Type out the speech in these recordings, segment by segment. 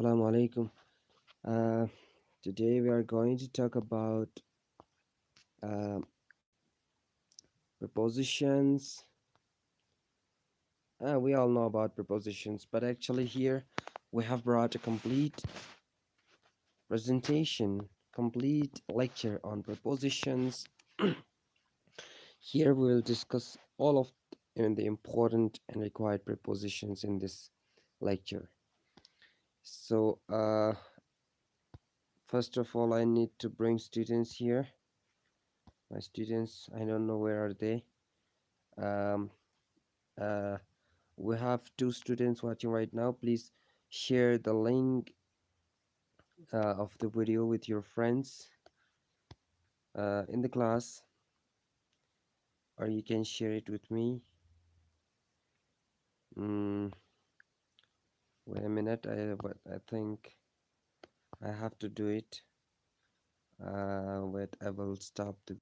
Assalamu alaikum. Uh, Today we are going to talk about uh, prepositions. We all know about prepositions, but actually, here we have brought a complete presentation, complete lecture on prepositions. Here we will discuss all of the important and required prepositions in this lecture. So, first of all, I need to bring students here. My students, I don't know where are they. Um, uh, we have two students watching right now. Please share the link of the video with your friends in the class, or you can share it with me. mm, Wait a minute, I think I have to do it. Wait, I will stop the.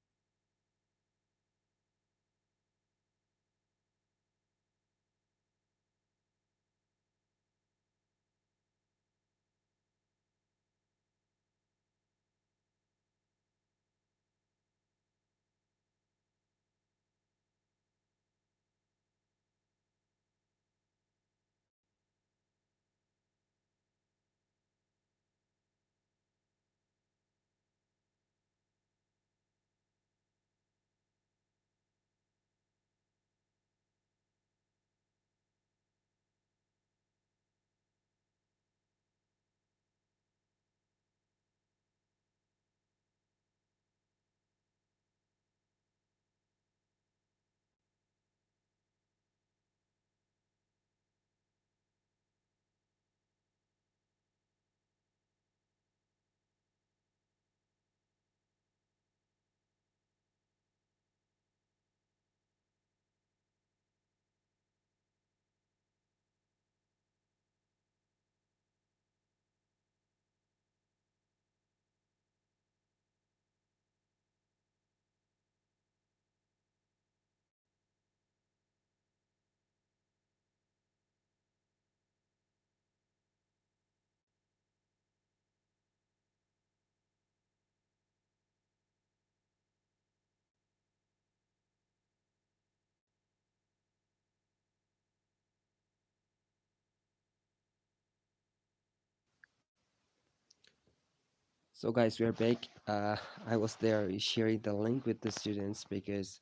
So guys, we are back. I was there sharing the link with the students because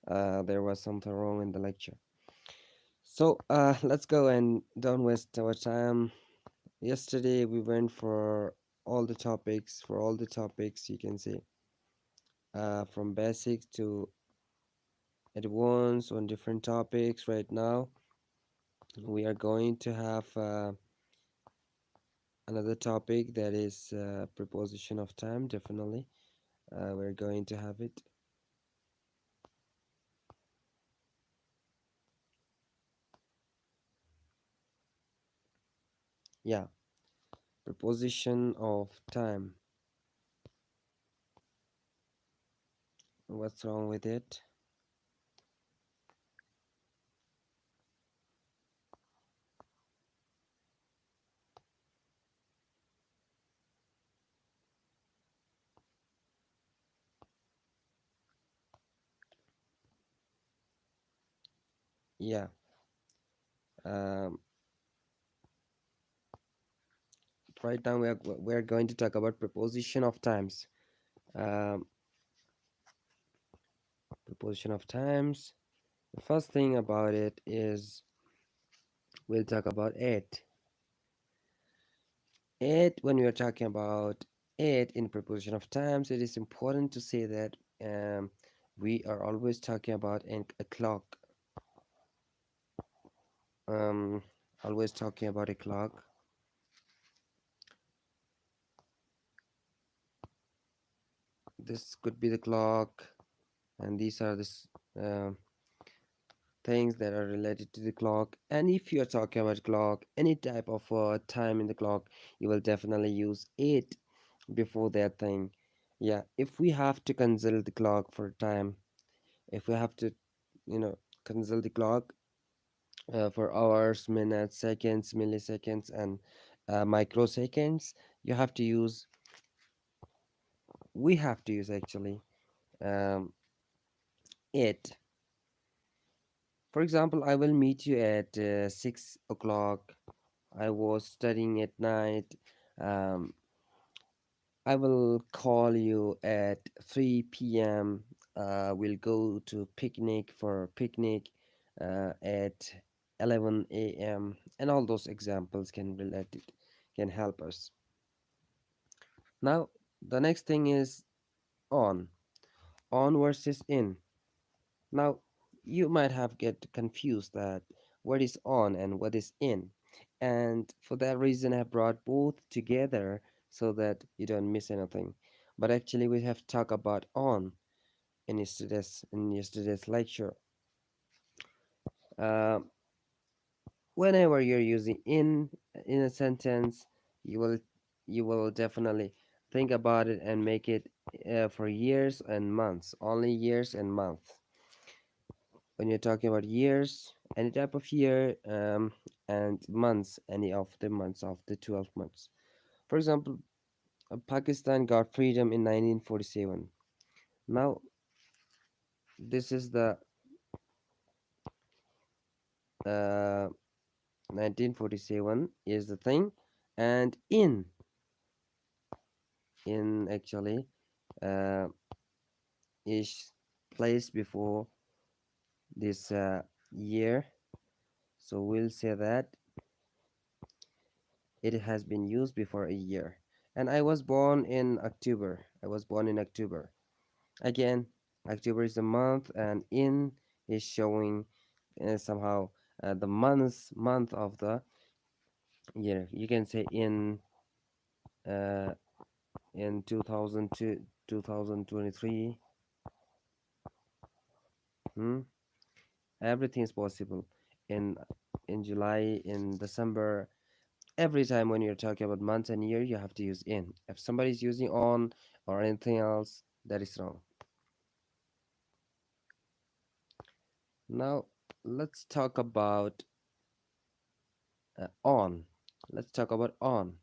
there was something wrong in the lecture. So let's go and don't waste our time. Yesterday we went for all the topics you can say, from basics to advanced on different topics. Right now we are going to have another topic, that is preposition of time. Definitely we're going to have it. Yeah, preposition of time. What's wrong with it? Yeah. um, right now we're going to talk about preposition of times. um, Preposition of times. The first thing about it is we'll talk about it. It, when we are talking about it in preposition of times, it is important to say that we are always talking about a clock. Um, Always talking about a clock. This could be the clock, and these are the uh, things that are related to the clock. And if you're talking about clock, any type of time in the clock, you will definitely use it before that thing. Yeah, if we have to consult the clock for time, if we have to, consult the clock for hours, minutes, seconds, milliseconds, and microseconds, you have to use, we have to use actually, um, it. For example, I will meet you at 6 o'clock. I was studying at night. Um, I will call you at 3 p.m. We'll go to picnic for a picnic at 11 a.m. And all those examples can relate it, can help us. Now, the next thing is on. On versus in. Now, you might have get confused that what is on and what is in. And for that reason, I brought both together so that you don't miss anything. But actually, we have talked about on in yesterday's lecture. Uh, Whenever you're using in a sentence, you will you will definitely think about it and make it for years and months, only years and months. When you're talking about years, any type of year, and months, any of the months of the 12 months. For example, Pakistan got freedom in 1947. Now, this is the uh, 1947 is the thing, and in actually uh, is placed before this year. So we'll say that it has been used before a year. And I was born in October. I was born in October. Again, October is the month, and in is showing somehow the month of the year. You can say uh, in 2002, 2023. Hmm? Everything is possible. In in July, in December, every time when you're talking about month and year, you have to use in. If somebody's using on or anything else, that is wrong. Now, let's talk about on. Let's talk about on.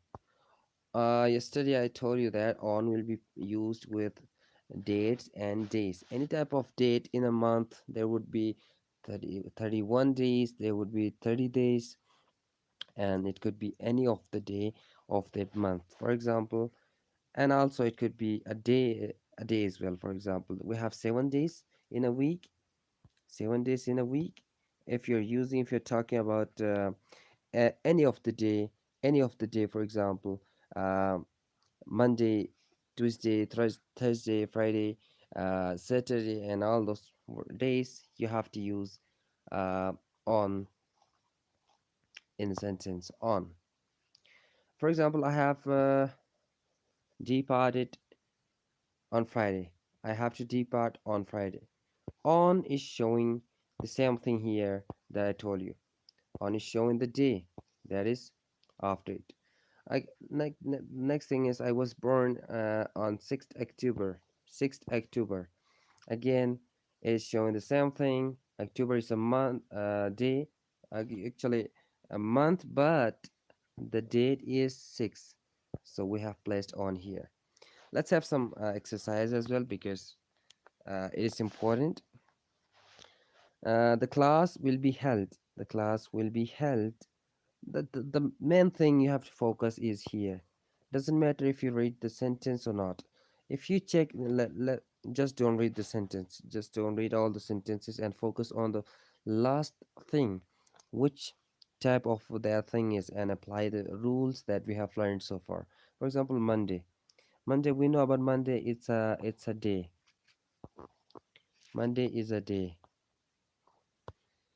Yesterday I told you that on will be used with dates and days. Any type of date in a month, there would be 31 days, there would be 30 days, and it could be any of the day of that month. For example, and also it could be a day as well. For example, we have 7 days in a week, 7 days in a week. If you're talking about any of the day, for example, um, Monday, Tuesday, Thursday, Friday, Saturday, and all those days, you have to use uh, on in the sentence on. For example, I have departed on Friday. I have to depart on Friday. On is showing the same thing here that I told you. On is showing the day that is after it. Next thing is I was born on 6th October. 6th October. Again, it's showing the same thing. October is a month, day, actually a month, but the date is 6. So we have placed on here. Let's have some exercise as well because it is important. The class will be held. The class will be held. The main thing you have to focus is here. Doesn't matter if you read the sentence or not. If you check, just don't read the sentence. Just don't read all the sentences and focus on the last thing, which type of that thing is, and apply the rules that we have learned so far. For example, Monday. Monday, we know about Monday. It's a day. Monday is a day.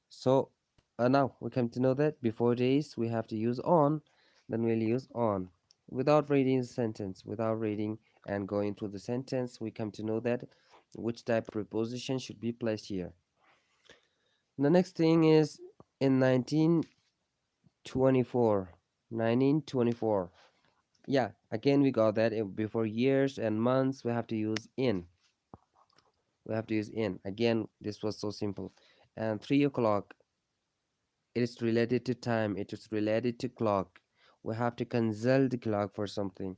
So now we come to know that before days we have to use on, then we'll use on. Without reading the sentence, without reading and going through the sentence, we come to know that which type of preposition should be placed here. The next thing is in 1924. 1924. Yeah, again we got that before years and months we have to use in. We have to use in. Again, this was so simple. And 3 o'clock, it is related to time, it is related to clock. we have to consult the clock for something.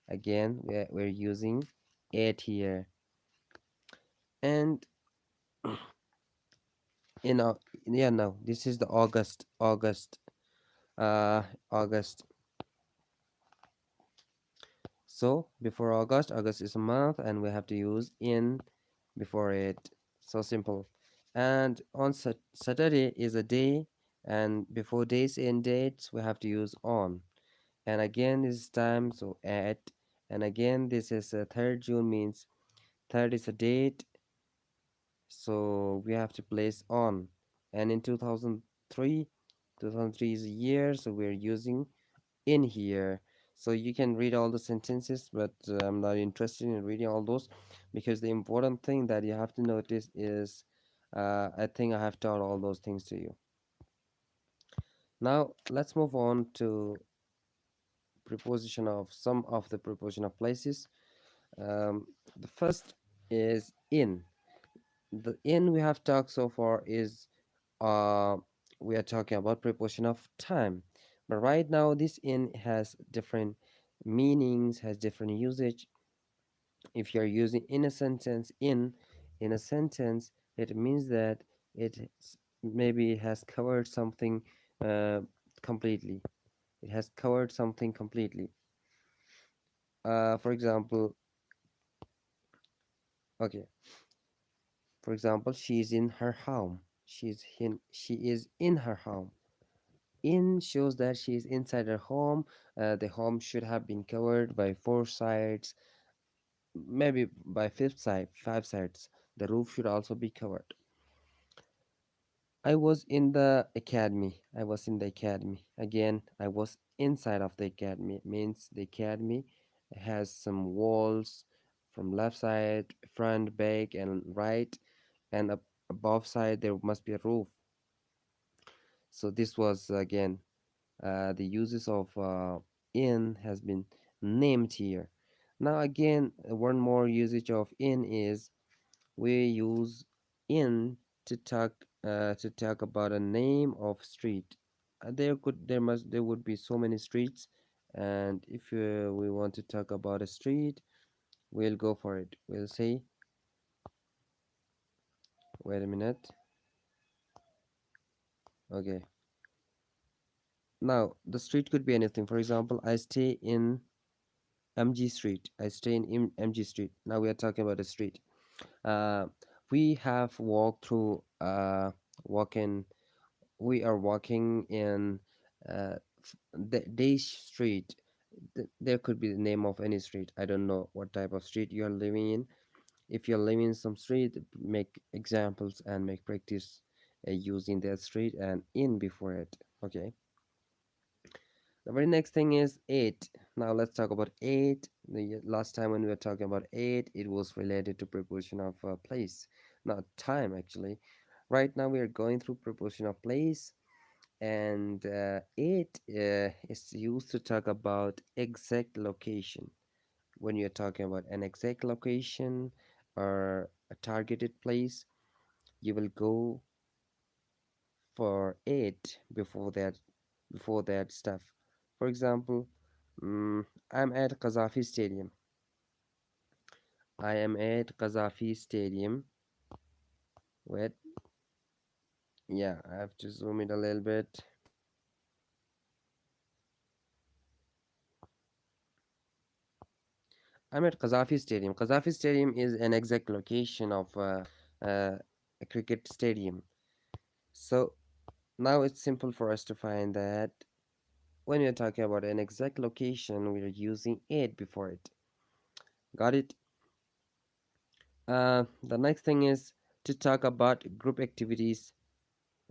Again, we're using it here. And you know, yeah, no, this is the uh August. So before August is a month, and we have to use in before it. So simple. And on Saturday is a day, and before days and dates we have to use on. And again this is time, so at. And again this is 3rd June, means third is a date, so we have to place on. And in 2003 is a year, so we're using in here. So you can read all the sentences, but I'm not interested in reading all those, because the important thing that you have to notice is I think I have taught all those things to you. Now let's move on to preposition of some of the preposition of places. The first is in. The in we have talked so far is uh, we are talking about preposition of time, but right now this in has different meanings, has different usage. If you're using in a sentence, in a sentence, it means that maybe has covered something uh, completely. It has covered something completely. For example, okay, for example, she is in her home. She is in her home. In shows that she is inside her home. The home should have been covered by four sides, maybe by fifth side, five sides. The roof should also be covered. I was in the academy. I was in the academy. Again, I was inside of the academy. It means the academy has some walls from left side, front, back, and right, and up above side there must be a roof. So this was again the uses of in has been named here. Now again, one more usage of in is we use in to talk about a name of street. There would be so many streets, and if we want to talk about a street, we'll go for it. We'll say, wait a minute. Okay. Now the street could be anything. For example, I stay in MG Street. I stay in MG Street. Now we are talking about a street. Uh, we have walked through walking. We are walking in the Day Street. There could be the name of any street. I don't know what type of street you are living in. If you're living in some street, make examples and make practice using that street and in before it. Okay. The very next thing is eight. Now let's talk about eight. The last time when we were talking about eight, it was related to preposition of place, not time actually. Right now we are going through preposition of place, and it is used to talk about exact location. When you're talking about an exact location or a targeted place, you will go for it before that stuff. For example, I'm at Qazafi Stadium. I am at Qazafi Stadium. Wait, yeah, I have to zoom it a little bit. I'm at Qazafi Stadium. Qazafi Stadium is an exact location of a cricket stadium. So now it's simple for us to find that when we're talking about an exact location, we're using it before it. Got it? The next thing is to talk about group activities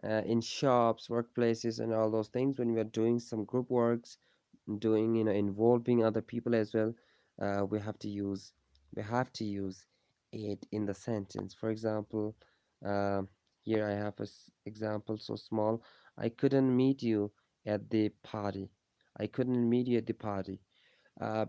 in shops, workplaces, and all those things. When we are doing some group works, doing involving other people as well, we have to use it in the sentence. For example, um here I have example so small. I couldn't meet you at the party. I couldn't meet you at the party.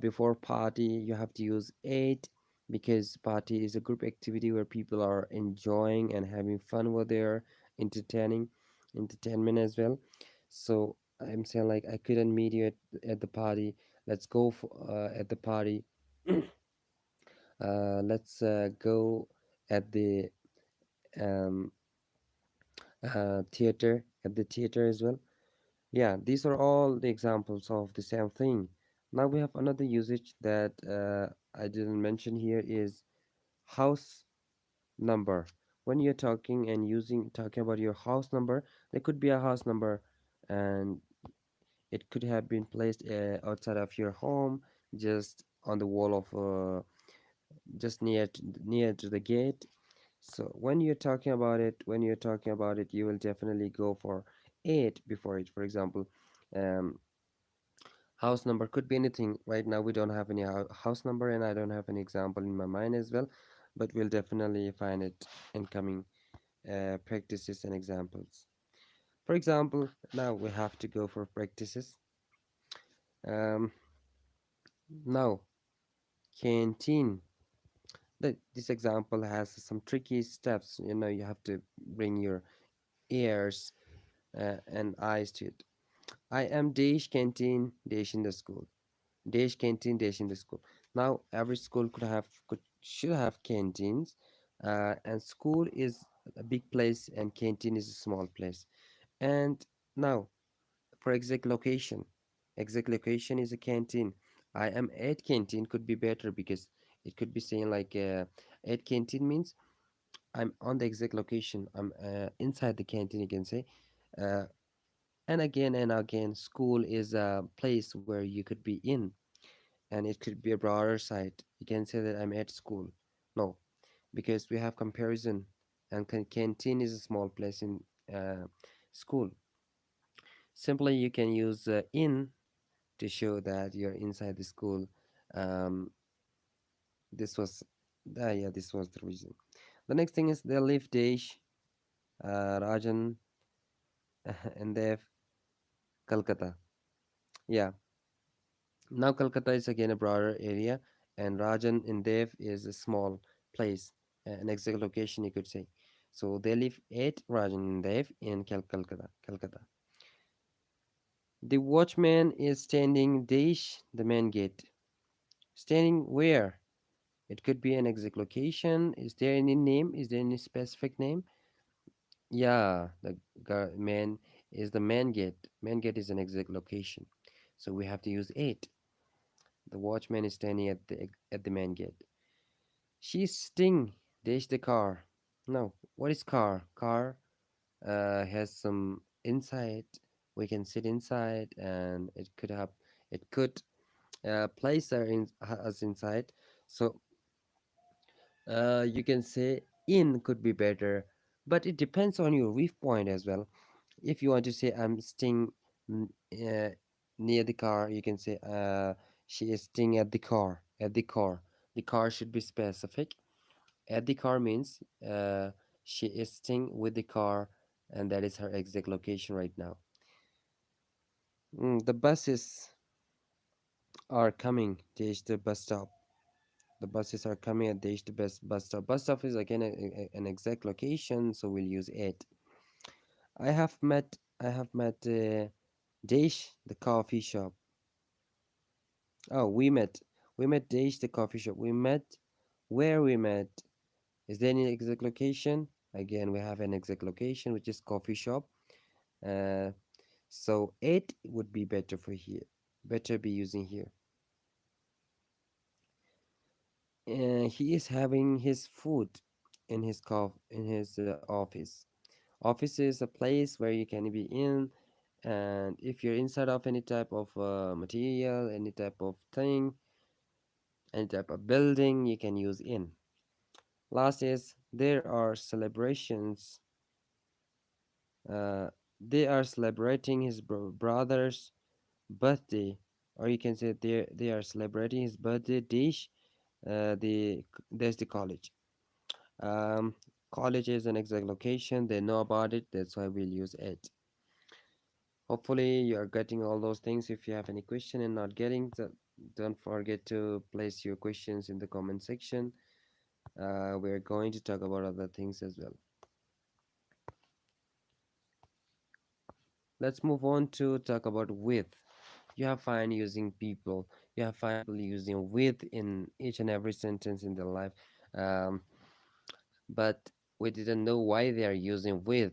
Before party you have to use it, because party is a group activity where people are enjoying and having fun with their entertaining entertainment as well. So I'm saying like I couldn't meet you at the party. Let's go for, at the party. Let's go at the um, theater, at the theater as well. Yeah, these are all the examples of the same thing. Now we have another usage that I didn't mention here is house number. When you're talking and talking about your house number, there could be a house number, and it could have been placed outside of your home, just on the wall of just near to the gate. So when you're talking about it, you will definitely go for eight before it. For example, um, house number could be anything. Right now, we don't have any house number, and I don't have any example in my mind as well, but we'll definitely find it in coming practices and examples. For example, now we have to go for practices. Um, Now, canteen. This example has some tricky steps. You have to bring your ears and eyes to it. I am dash canteen dash in the school. Dash canteen dash in the school. Now, every school should have canteens, and school is a big place and canteen is a small place. And now, for exact location is a canteen. I am at canteen could be better because it could be saying like at canteen means I'm on the exact location. I'm inside the canteen, you can say. uh, and again, school is a place where you could be in, and it could be a broader site. You can say that I'm at school. No, because we have comparison, and canteen is a small place in school. Simply you can use in to show that you're inside the school. Um, this was, yeah, this was the reason. The next thing is they live Desh, Rajan, and Dev, Calcutta. Yeah, now Calcutta is again a broader area, and Rajan and Dev is a small place, an exact location you could say. So they live at Rajan and Dev in Calcutta. Calcutta. The watchman is standing Desh, the main gate. Standing where? It could be an exact location. Is there any name? Is there any specific name? Yeah, the man is the man gate. Man gate is an exact location. So we have to use eight. The watchman is standing at the man gate. She's sting. There's the car. No, what is car? Car has some inside. We can sit inside, and it could place us inside. So you can say in could be better, but it depends on your viewpoint as well. If you want to say I'm staying n- uh, near the car, you can say she is staying at the car. At the car, the car should be specific. At the car means she is staying with the car, and that is her exact location right now. The buses are coming. There's the bus stop. The buses are coming at the bus stop. Bus stop is again an exact location, so we'll use it. I have met Desh, the coffee shop. Oh, we met Desh, the coffee shop. We met where we met. Is there any exact location? Again, we have an exact location, which is coffee shop. Uh, so it would be better for here. Better be using here. He is having his food in his office. Office is a place where you can be in, and if you're inside of any type of material, any type of thing, any type of building, you can use in. Last is there are celebrations. uh, they are celebrating his brother's birthday, or you can say they are celebrating his birthday dish. There's the college. um, College is an exact location, they know about it, that's why we'll use it. Hopefully you are getting all those things. If you have any question and not getting, don't forget to place your questions in the comment section. We're going to talk about other things as well. Let's move on to talk about with. You have find using people. You have find people using with in each and every sentence in their life. Um, but we didn't know why they are using with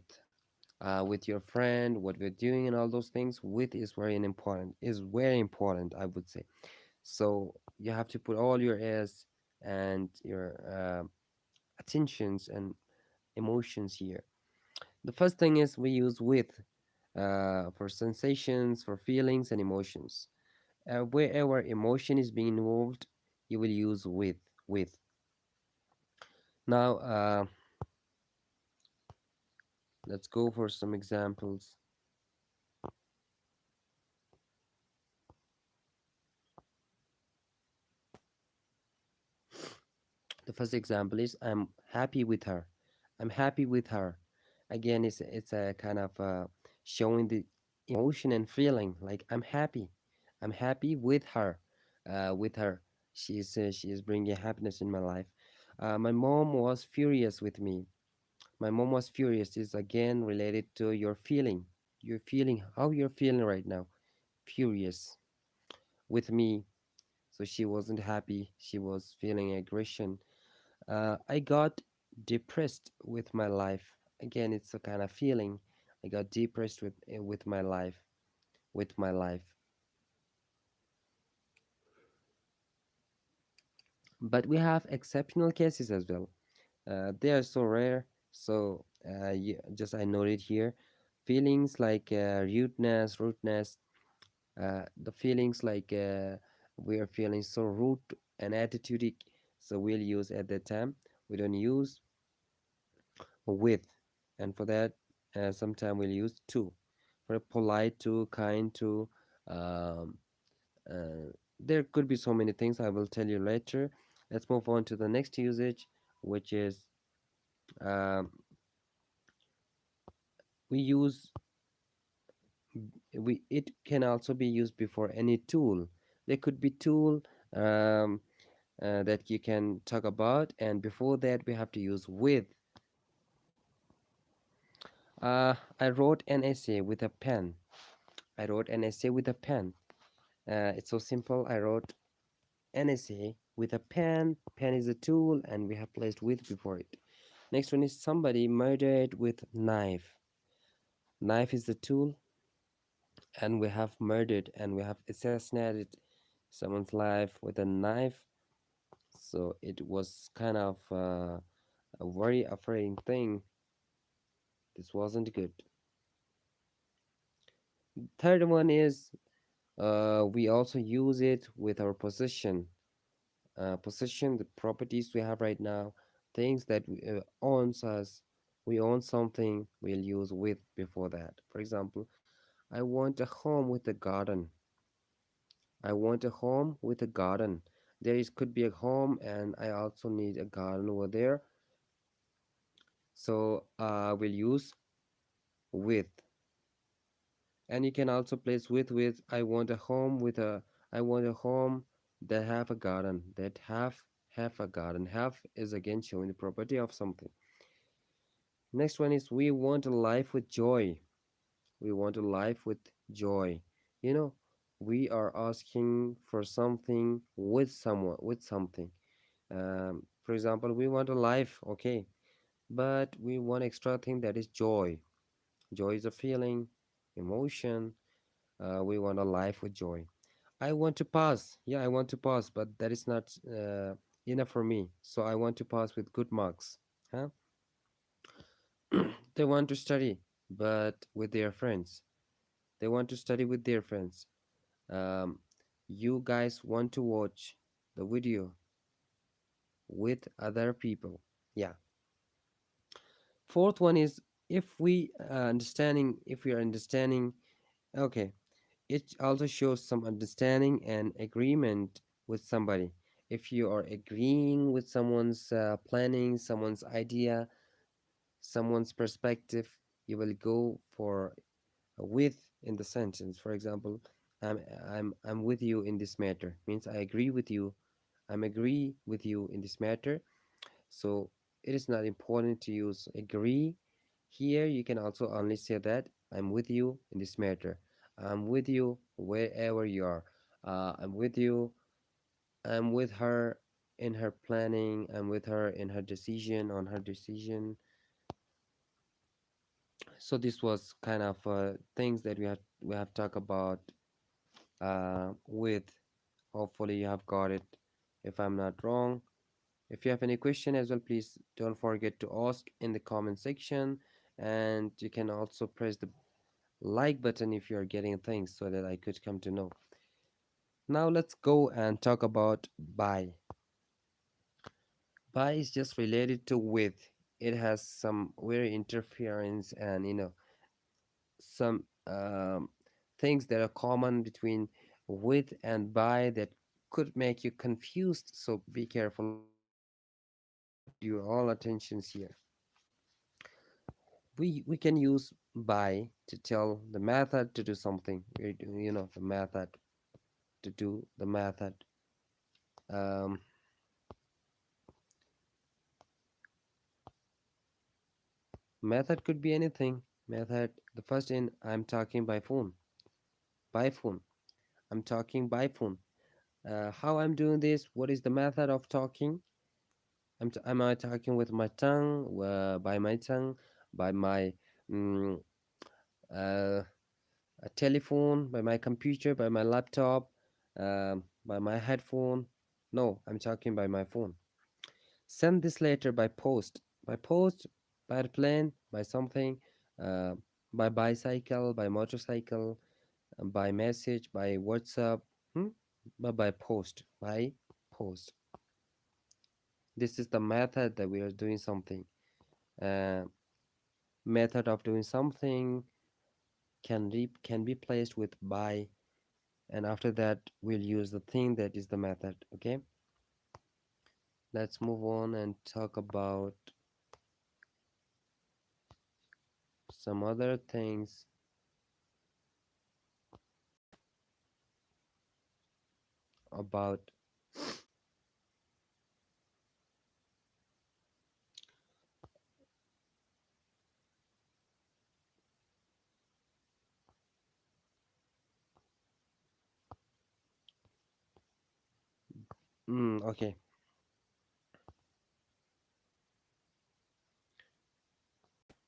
your friend, what we're doing, and all those things. With is very important. Is very important, I would say. So you have to put all your s and your attentions and emotions here. The first thing is we use with for sensations, for feelings and emotions. Wherever emotion is being involved, you will use with. With. Now, let's go for some examples. The first example is I'm happy with her. I'm happy with her. Again, it's a kind of showing the emotion and feeling like I'm happy. I'm happy with her. With her, she is bringing happiness in my life. My mom was furious with me. My mom was furious is again related to your feeling. You're feeling how you're feeling right now. Furious with me. So she wasn't happy. She was feeling aggression. I got depressed with my life. Again, it's a kind of feeling. I got depressed with my life. With my life. But we have exceptional cases as well. They are so rare. So just I noted here, feelings like rudeness, the feelings like we are feeling so rude and attitudic. So we'll use at that time. We don't use with, and for that, sometime we'll use to. For polite to, kind to, um, there could be so many things I will tell you later. Let's move on to the next usage, which is um, we use we it can also be used before any tool. There could be tool um, that you can talk about, and before that we have to use with. I wrote an essay with a pen. I wrote an essay with a pen. It's so simple. I wrote an essay with a pen. Pen is a tool, and we have placed with before it. Next one is somebody murdered with knife. Knife is the tool, and we have murdered and we have assassinated someone's life with a knife. So it was kind of a very afraid thing. This wasn't good. Third one is we also use it with our possession. Possession, the properties we have right now, things that owns us. We own something, we'll use with before that. For example, I want a home with a garden. I want a home with a garden. Could be a home, and I also need a garden over there. So we'll use with. And you can also place with I want a home with a I want a home that have a garden, that have a garden. Have is again showing the property of something. Next one is we want a life with joy. We want a life with joy. You know, we are asking for something with someone, with something. For example, we want a life, okay, but we want extra thing that is joy. Joy is a feeling, emotion. We want a life with joy. I want to pass. Yeah, I want to pass, but that is not enough for me. So I want to pass with good marks. Huh? They want to study, but with their friends. They want to study with their friends. Um, you guys want to watch the video with other people. Yeah. Fourth one is if we are understanding. Okay, it also shows some understanding and agreement with somebody. If you are agreeing with someone's planning, someone's idea, someone's perspective, you will go for with in the sentence. For example, I'm I'm with you in this matter means I agree with you. I'm agree with you in this matter. So it is not important to use agree. Here you can also only say that I'm with you in this matter. I'm with you wherever you are. I'm with you. I'm with her in her planning. I'm with her in her decision, on her decision. So this was kind of things that we have talked about with. Hopefully you have got it. If I'm not wrong, if you have any question as well, please don't forget to ask in the comment section, and you can also press the like button if you are getting things so that I could come to know. Now let's go and talk about by. By is just related to with. It has some very interference and some things that are common between with and by that could make you confused. So be careful of it. I need your all attentions here. We can use by to tell the method to do something. The method to do the method. Um, Method could be anything. Method. The first in I'm talking by phone. By phone. I'm talking by phone. How I'm doing this? What is the method of talking? Am I talking with my tongue? By my tongue? By my mm, uh, a telephone? By my computer? By my laptop? By my headphone? No, I'm talking by my phone. Send this letter by post. By post, by plane, by something, uh, by bicycle, by motorcycle, by message, by WhatsApp, hmm? But by post, by post. This is the method that we are doing something. Uh, Method of doing something can be placed with by, and after that we'll use the thing that is the method. Okay, let's move on and talk about some other things about. Okay,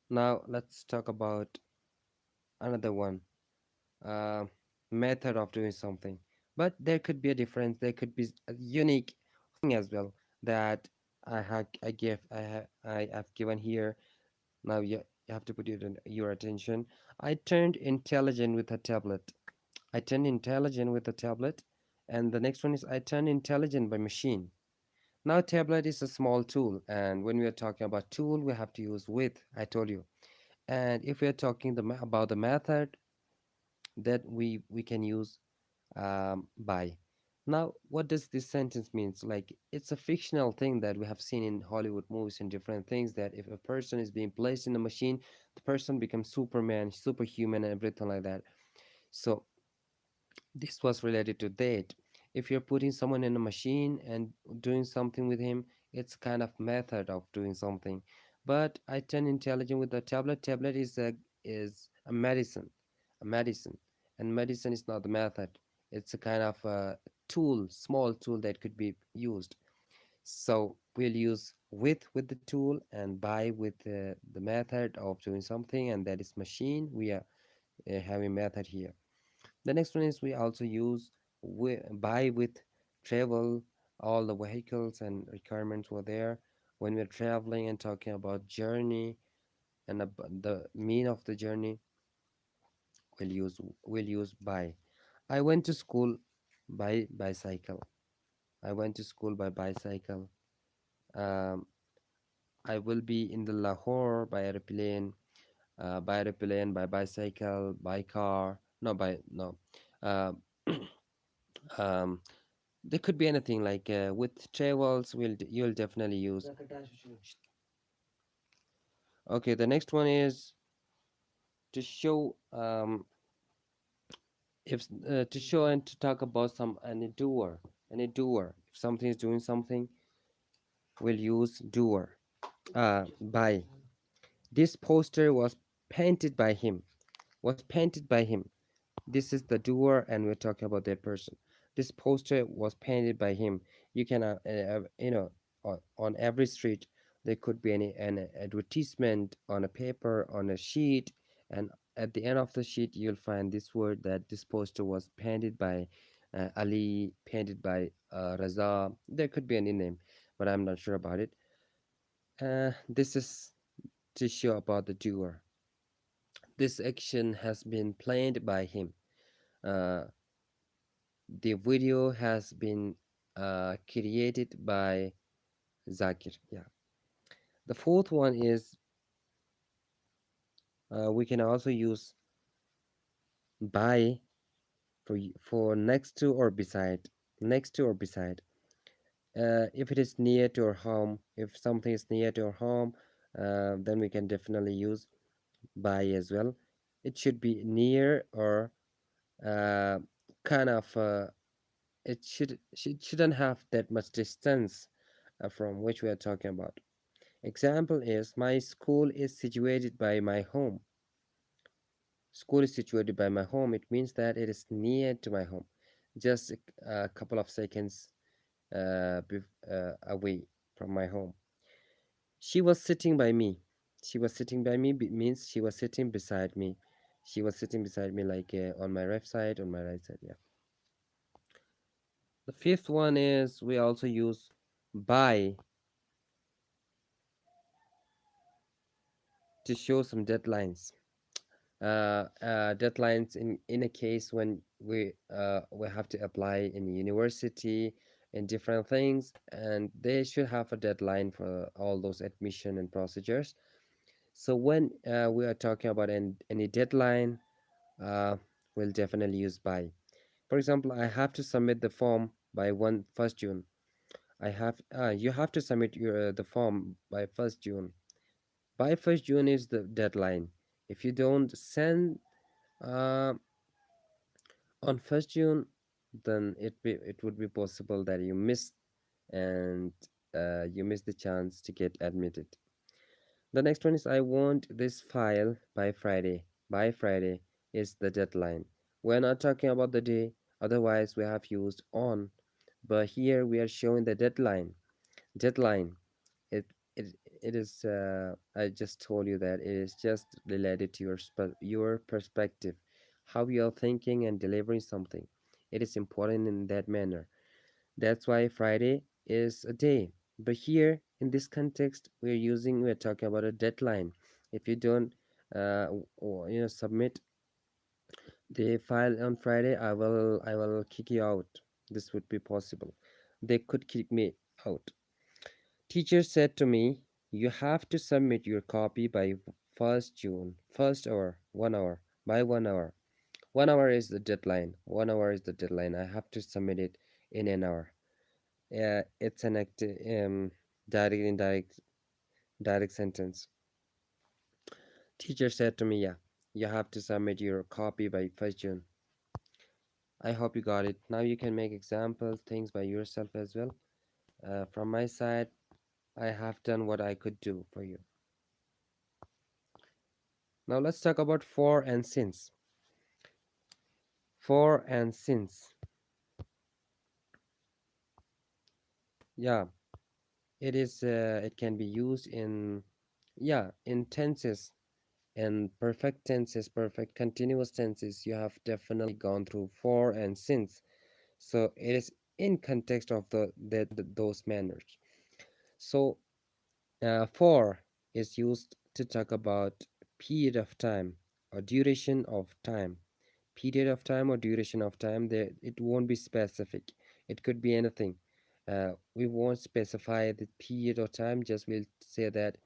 now let's talk about another one. uh, Method of doing something, but there could be a difference. There could be a unique thing as well that I have given here. Now you have to put it in your attention. I turned intelligent with a tablet. I turned intelligent with a tablet, and the next one is I turned intelligent by machine. Now tablet is a small tool, and when we are talking about tool, we have to use with. I told you. And if we are talking about the method, that we can use by. Now, what does this sentence means? Like, it's a fictional thing that we have seen in Hollywood movies and different things, that if a person is being placed in a machine, the person becomes Superman, superhuman, and everything like that. So this was related to that. If you're putting someone in a machine and doing something with him, it's kind of method of doing something. But I turn intelligent with a tablet. Tablet is a medicine, a medicine, and medicine is not the method. It's a kind of a tool, small tool that could be used. So we'll use with the tool and by with the method of doing something, and that is machine. We are having method here. The next one is we also use buy with travel. All the vehicles and requirements were there when we're traveling and talking about journey and the mean of the journey. We'll use buy. I went to school by bicycle. I went to school by bicycle. Um, I will be in the Lahore by airplane. By airplane, by bicycle, by car. No, by no. Uh, um, There could be anything like with travels. You'll definitely use. Okay, the next one is to show if to show and to talk about any doer. Any doer. If something is doing something, we'll use doer. By this poster was painted by him. was painted by him. This is the doer, and we're talking about that person. This poster was painted by him. You can, on every street there could be an advertisement on a paper, on a sheet, and at the end of the sheet you'll find this word that this poster was painted by Ali, painted by Raza. There could be any name, but I'm not sure about it. This is to show about the doer. This action has been planned by him. Uh, the video has been created by Zakir. Yeah. The fourth one is we can also use by for next to or beside. Next to or beside. If it is near to our home, if something is near to our home, then we can definitely use by as well. It should be near or uh, kind of. It shouldn't have that much distance from which we are talking about. Example is my school is situated by my home. School is situated by my home. It means that it is near to my home, just a couple of seconds away from my home. She was sitting by me. She was sitting by me means she was sitting beside me. She was sitting beside me, like on my left side, on my right side. Yeah. The fifth one is we also use by to show some deadlines. Deadlines in a case when we have to apply in university in different things, and they should have a deadline for all those admission and procedures. So when we are talking about any deadline, uh, we'll definitely use by. For example, I have to submit the form by 1st June. You have to submit the form by 1st June. By 1st June is the deadline. If you don't send uh, on 1st June, then it would be possible that you miss, and you miss the chance to get admitted. The next one is I want this file by Friday. By Friday is the deadline. We're not talking about the day, otherwise we have used on, but here we are showing the deadline. Deadline. It it is. I just told you that it is just related to your perspective, how you are thinking and delivering something. It is important in that manner. That's why Friday is a day. But here in this context, we're talking about a deadline. If you don't, submit the file on Friday, I will kick you out. This would be possible. They could kick me out. Teacher said to me, you have to submit your copy by 1st June, 1st hour, 1 hour, by 1 hour. 1 hour is the deadline. 1 hour is the deadline. I have to submit it in an hour. It's an direct, direct sentence. Teacher said to me, yeah, you have to submit your copy by 1st June. I hope you got it. Now you can make example things by yourself as well. From my side, I have done what I could do for you. Now let's talk about for and since. For and since. Yeah, it is. It can be used in, yeah, in tenses and perfect tenses, perfect continuous tenses. You have definitely gone through for and since. So it is in context of those manners. So for is used to talk about period of time or duration of time. Period of time or duration of time, there it won't be specific. It could be anything. We won't specify the period of time, just we'll say that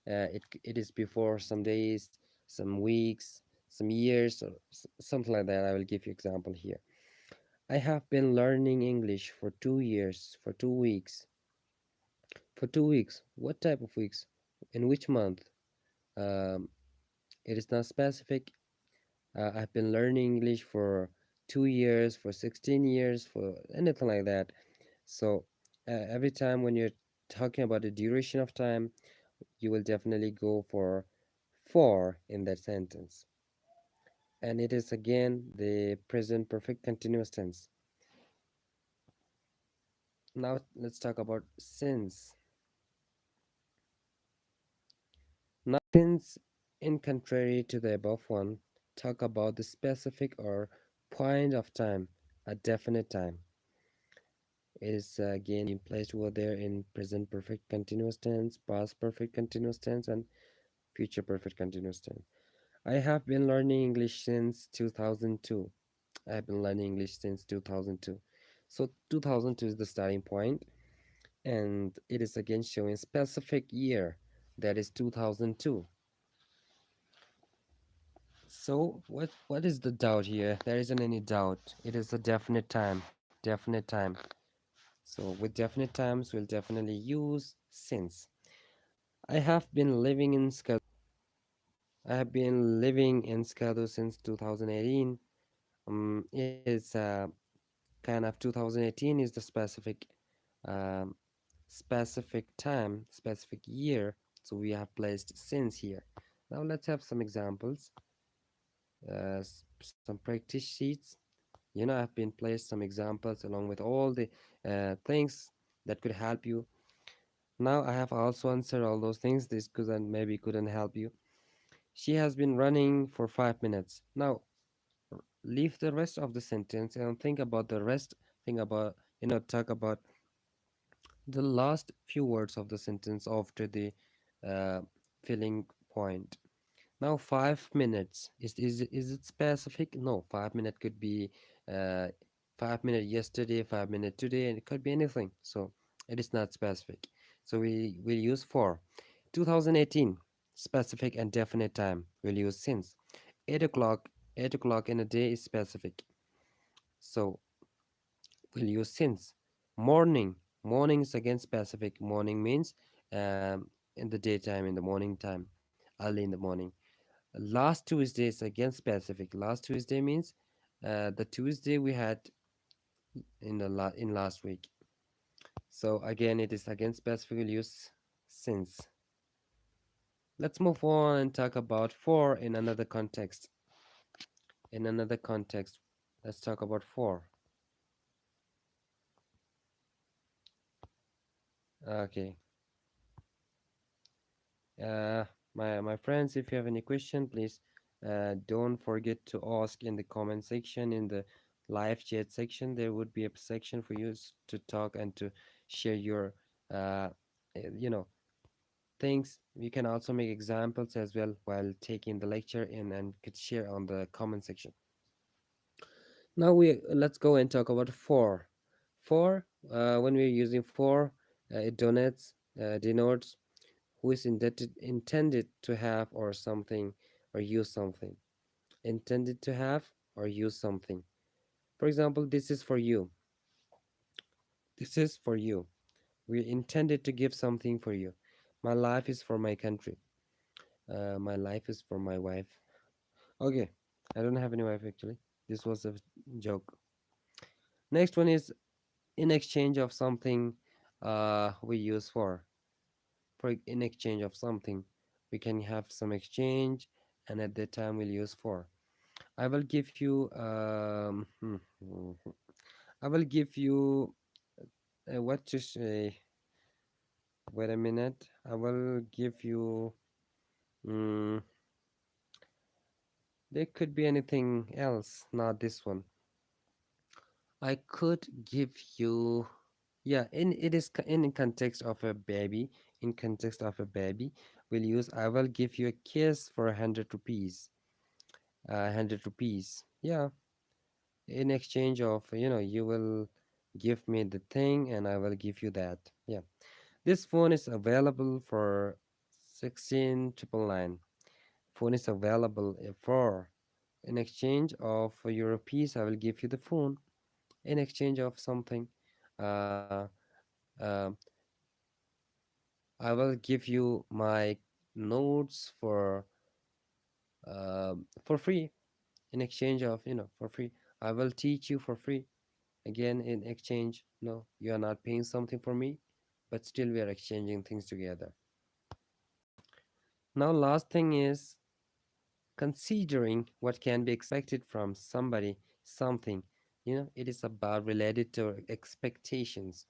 it is before some days, some weeks, some years, or something like that. I will give you example here. I have been learning English for 2 years, for 2 weeks. For 2 weeks. What type of weeks? In which month? um, it is not specific. I've been learning English for 2 years, for 16 years, for anything like that. So every time when you're talking about the duration of time, you will definitely go for in that sentence. and it is again the present perfect continuous tense. Now let's talk about since. Now, since, in contrary to the above one, talk about the specific or point of time, a definite time. It is again being placed over there in present perfect continuous tense, past perfect continuous tense, and future perfect continuous tense. I have been learning English since 2002. I have been learning English since 2002. So 2002 is the starting point, and it is again showing specific year, that is 2002. So what is the doubt here? There isn't any doubt. It is a definite time. Definite time. So with definite times, we'll definitely use since. I have been living in Skadu. I have been living in Skadu since 2018. It's kind of 2018 is the um, specific time, specific year. So we have placed since here. Now let's have some examples, some practice sheets. I've been placed some examples along with all the things that could help you. Now I have also answered all those things. This couldn't maybe couldn't help you. She has been running for 5 minutes. Now leave the rest of the sentence and think about the rest. Think about, talk about the last few words of the sentence after the uh, filling point. Now 5 minutes is it specific? No, 5 minutes could be uh, 5 minutes yesterday, 5 minutes today, and it could be anything. So it is not specific. So we will use for 2018 specific and definite time. We'll use since 8 o'clock. 8 o'clock in a day is specific. So we'll use since. Morning. Morning is again specific. Morning means in the daytime, in the morning time, early in the morning. Last Tuesday is again specific. Last Tuesday means the Tuesday we had in last week. So again, it is again specific. We'll use since. Let's move on and talk about for in another context. In another context, let's talk about for. Okay. Uh, my friends, if you have any question, please don't forget to ask in the comment section, in the live chat section. There would be a section for you to talk and to share your uh, you know things. You can also make examples as well while taking the lecture in and could share on the comment section. Now we let's go and talk about for. For when we're using for, it denotes who is intended to have or something or use something. Intended to have or use something. For example, this is for you. This is for you. We intended to give something for you. My life is for my country. My life is for my wife. Okay, I don't have any wife actually. This was a joke. Next one is in exchange of something we use for. For in exchange of something, we can have some exchange, and at that time we'll use for. I will give you I will give you what to say. Wait a minute. I will give you. Mm, there could be anything else, not this one. I could give you. Yeah, in it is in context of a baby. In context of a baby, we'll use. I will give you a kiss for 100 rupees. 100 rupees. Yeah, in exchange of you will give me the thing and I will give you that. Yeah. This phone is available for 16,999. Phone is available for in exchange of your rupees. I will give you the phone in exchange of something. Uh, um I will give you my notes for free in exchange of for free. I will teach you for free. Again, in exchange, no, you are not paying something for me, but still we are exchanging things together. Now, last thing is considering what can be expected from somebody, something. It is about related to expectations.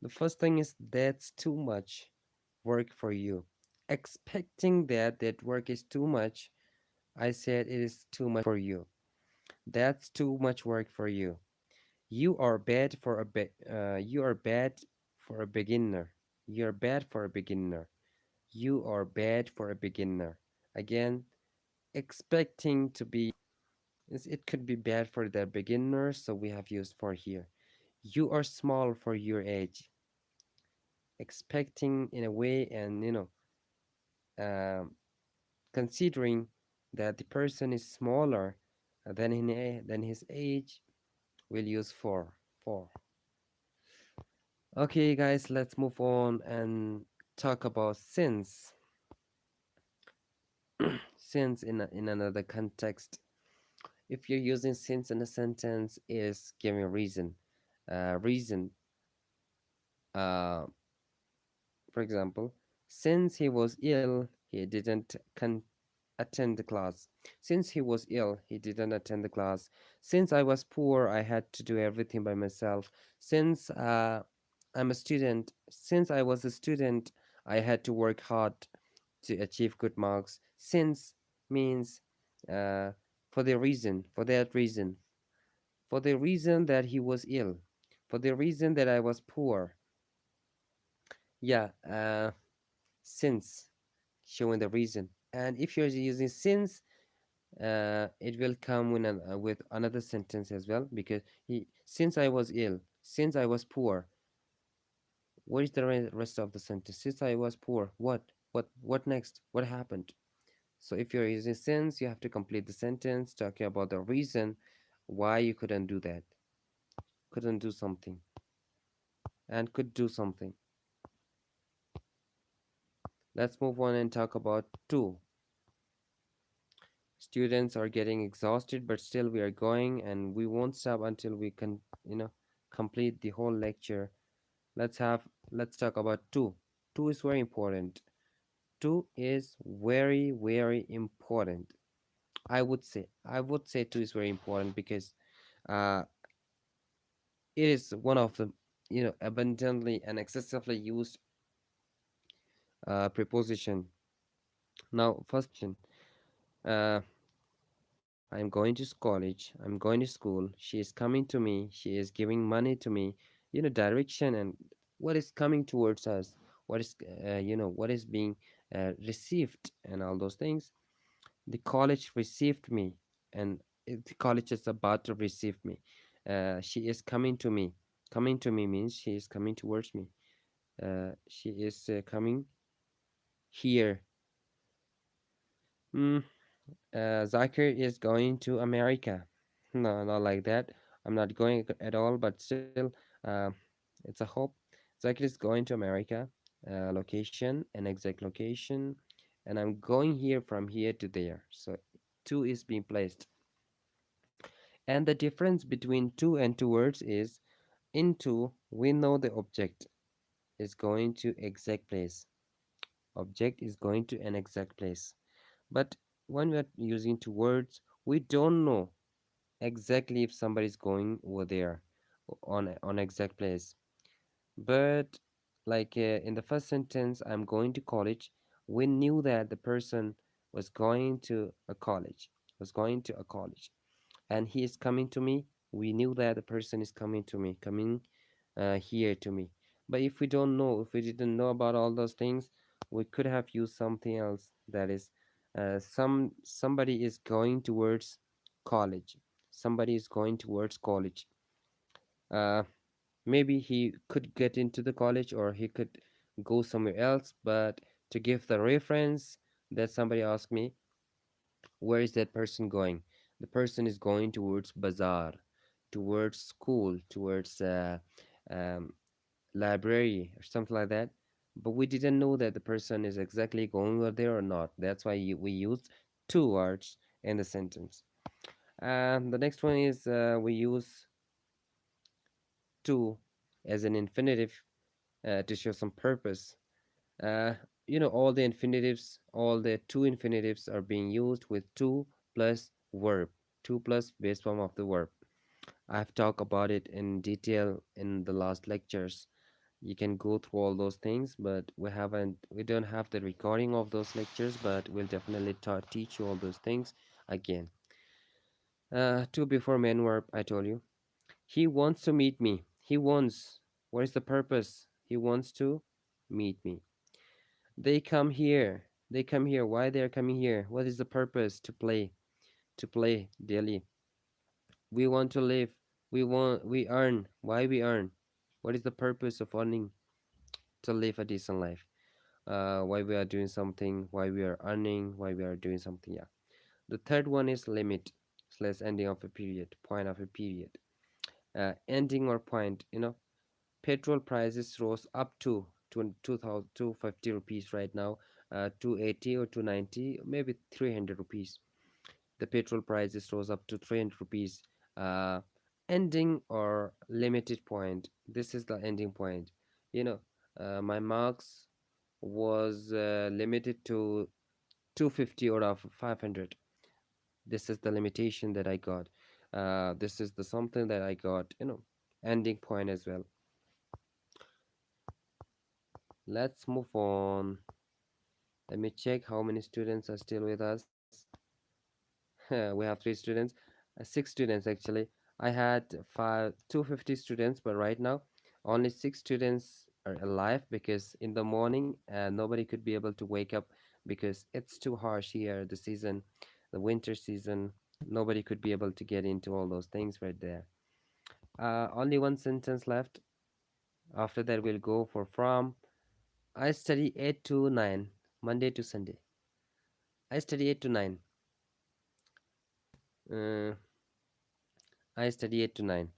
The first thing is that's too much work for you. Expecting that work is too much. I said it is too much for you. That's too much work for you. You are bad for a you are bad for a beginner. You're bad for a beginner. You are bad for a beginner. Again, expecting to be it could be bad for the beginner, so we have used for here. You are small for your age. Expecting in a way, and um, considering that the person is smaller than his age, we'll use for. Okay, guys, let's move on and talk about since in another context. If you're using since in a sentence, is giving a reason. Reason. Uh, for example, since he was ill, he didn't attend the class. Since he was ill, he didn't attend the class. Since I was poor, I had to do everything by myself. Since I'm a student, since I was a student, I had to work hard to achieve good marks. Since means uh, for that reason, for the reason that he was ill, for the reason that I was poor. Yeah, since showing the reason. And if you're using since, it will come with another sentence as well, because since I was ill, since I was poor. What is the rest of the sentence? Since I was poor, what next? What happened? So if you're using since, you have to complete the sentence talking about the reason why you couldn't do that, couldn't do something, and could do something. Let's move on and talk about two. Students are getting exhausted, but still we are going, and we won't stop until we can, complete the whole lecture. Let's talk about two. Two is very important. Two is very, very important. I would say two is very important because uh, it is one of the abundantly and excessively used preposition. Now, first uh, I'm going to college. I'm going to school. She is coming to me. She is giving money to me. Direction and what is coming towards us. What is being received and all those things. The college received me, and the college is about to receive me. She is coming to me. Coming to me means she is coming towards me. She is coming here. Mm, Zakir is going to America. No, not like that. I'm not going at all, but still, uh, it's a hope. Zakir is going to America. Location, an exact location, and I'm going here from here to there. So two is being placed. And the difference between two and two words is in two, we know the object is going to exact place. Object is going to an exact place. But when we are using two words, we don't know exactly if somebody is going over there on exact place. But like in the first sentence, I'm going to college. We knew that the person was going to a college, was going to a college, and he is coming to me. We knew that the person is coming to me, coming here to me. But if we don't know, if we didn't know about all those things, we could have used something else. That is, somebody is going towards college. Somebody is going towards college. Uh, Maybe he could get into the college or he could go somewhere else. But to give the reference that somebody asked me, where is that person going? The person is going towards bazaar, towards school, towards um, library or something like that. But we didn't know that the person is exactly going over there or not. That's why we used two words in the sentence. The next one is we use to as an infinitive to show some purpose. all the infinitives, all the two infinitives are being used with to plus verb, to plus base form of the verb. I've talked about it in detail in the last lectures. You can go through all those things, but we don't have the recording of those lectures, but we'll definitely teach you all those things again. To before main verb, I told you. He wants to meet me. He wants. What is the purpose? He wants to meet me. They come here. They come here. Why they are coming here? What is the purpose? To play. To play daily. We want to live. We earn. Why we earn? What is the purpose of earning? To live a decent life. Why we are doing something, why we are earning, why we are doing something. Yeah. The third one is limit slash ending of a period, point of a period. Ending or point, petrol prices rose up to 2,250 rupees right now, 280 or 290, maybe 300 rupees. The petrol prices rose up to 300 rupees. Uh, Ending or limited point. This is the ending point. You know, my marks was limited to 250 out of 500. This is the limitation that I got. This is the something that I got, ending point as well. Let's move on. Let me check how many students are still with us. We have three students, six students actually. I had 250 students, but right now only six students are alive because in the morning nobody could be able to wake up because it's too harsh here. The season, the winter season, nobody could be able to get into all those things right there. Only one sentence left. After that, we'll go for from. I study 8 to 9, Monday to Sunday. I study 8 to 9. Uh, I study 8 to 9.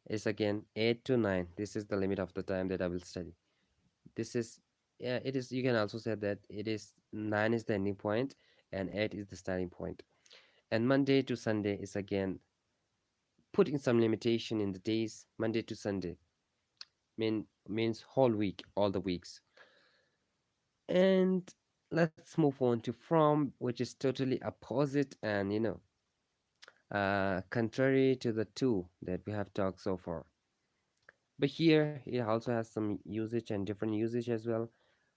Is again 8 to 9. This is the limit of the time that I will study. This is, yeah, it is. You can also say that it is 9 is the ending point and 8 is the starting point. And Monday to Sunday is again putting some limitation in the days. Monday to Sunday means whole week, all the weeks. And let's move on to from, which is totally opposite and contrary to the two that we have talked so far. But here it also has some usage and different usage as well.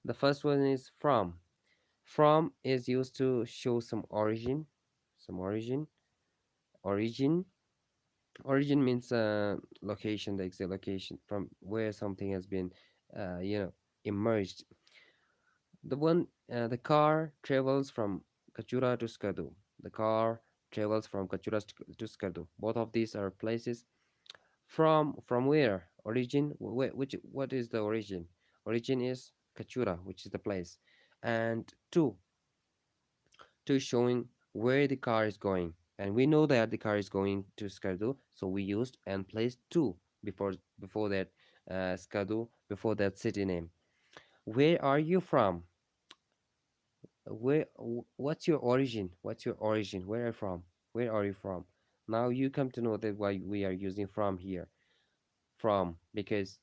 The first one is from. From is used to show some origin. Origin means location, the exact location from where something has been, emerged. The car travels from Kachura to Skadu. The car travels from Kachura to Skadu. Both of these are places. From where? Origin. What is the origin? Origin is Kachura, which is the place, and to showing where the car is going. And we know that the car is going to Skadu, so we used and placed to before that Skadu, before that city name. Where are you from? What's your origin? What's your origin? Where are you from? Where are you from? Now you come to know that why we are using from here. From, because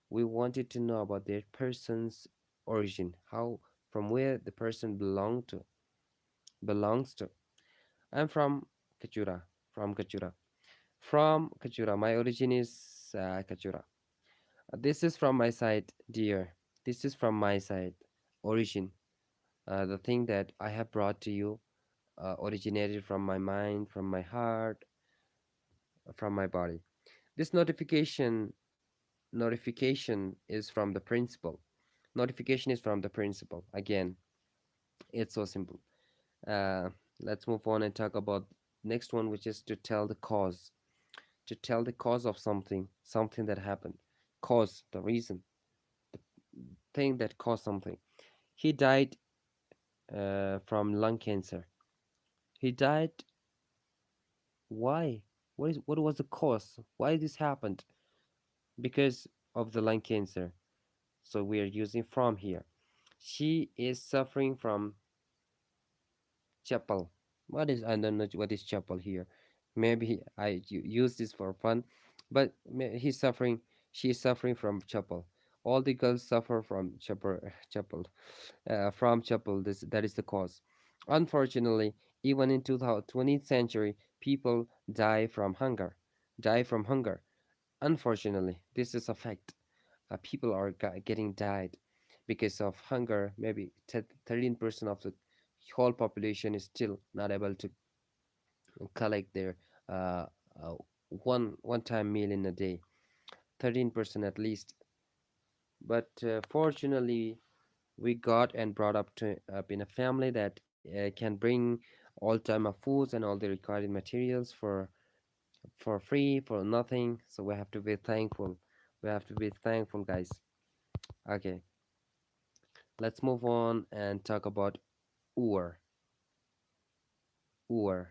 we wanted to know about their person's origin, how, from where the person belongs to. I'm from Kachura. From Kachura. From Kachura. My origin is Kachura. This is from my side, dear. This is from my side. Origin. The thing that I have brought to you originated from my mind, from my heart, from my body. This notification is from the principal. Notification is from the principal. Again, it's so simple. Uh, let's move on and talk about next one, which is to tell the cause. To tell the cause of something that happened. Cause, the reason, thing that caused something. He died from lung cancer. He died. Why? What was the cause? Why this happened? Because of the lung cancer. So we are using from here. She is suffering from chapel. I don't know what is chapel here. Maybe I use this for fun, but he's suffering. She's suffering from chapel, All the girls suffer from chapel. This that is the cause. Unfortunately, even in 20th century, people die from hunger. Die from hunger. Unfortunately, this is a fact. People are getting died because of hunger. Maybe 13% of the whole population is still not able to collect their uh, uh, one time meal in a day. 13% at least. But fortunately, we got and brought up in a family that can bring all time of foods and all the required materials for free, for nothing. So we have to be thankful. We have to be thankful, guys. Okay, let's move on and talk about Ur. Ur.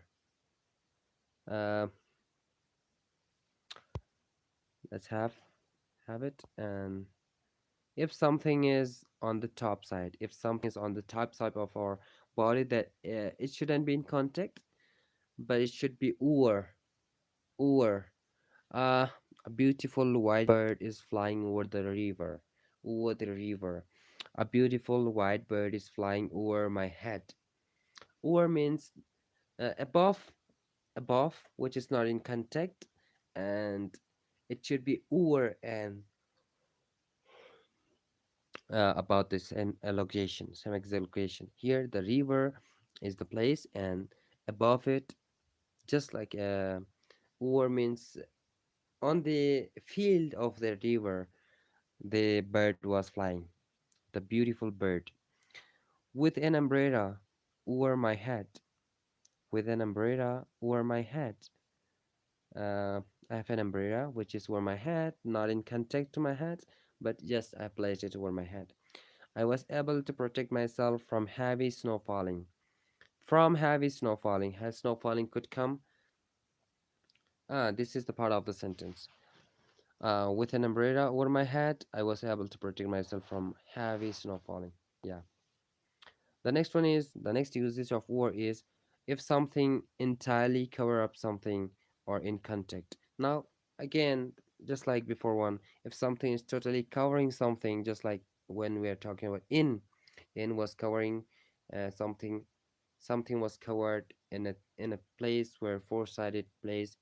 Uh, let's have it. And if something is on the top side, if something is on the top side of our body, that it shouldn't be in contact, but it should be Ur. Ur. Uh, a beautiful white bird is flying over the river. Over the river. A beautiful white bird is flying over my head. Over means above, which is not in contact, and it should be over and about this same exact location. Here, the river is the place, and above it, just like over means on the field of the river, the bird was flying. The beautiful bird with an umbrella over my head. With an umbrella over my head. Uh, I have an umbrella which is over my head, not in contact to my head, but just I placed it over my head. I was able to protect myself from heavy snow falling. From heavy snow falling, as snow falling could come. This is the part of the sentence. With an umbrella over my head, I was able to protect myself from heavy snow falling. Yeah. The next usage of war is if something entirely cover up something or in contact. Now again, just like before one, if something is totally covering something, just like when we are talking about in was covering something, something was covered in a place where four-sided place,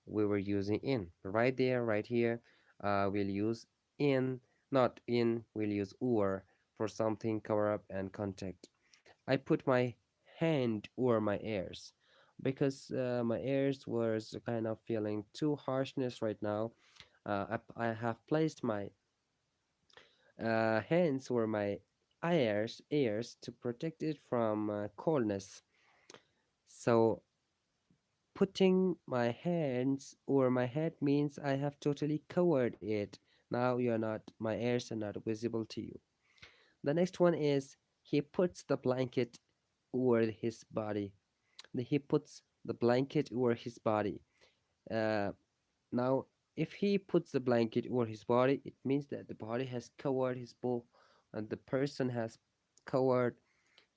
we were using in. Right there, right here, we'll use in, not in, we'll use or for something cover up and contact. I put my hand over my ears because my ears was kind of feeling too harshness right now. I have placed my hands over my ears to protect it from coldness. So putting my hands over my head means I have totally covered it. Now you're not, my ears are not visible to you. The next one is he puts the blanket over his body. He puts the blanket over his body. Uh, Now, if he puts the blanket over his body, it means that the body has covered his body, and the person has covered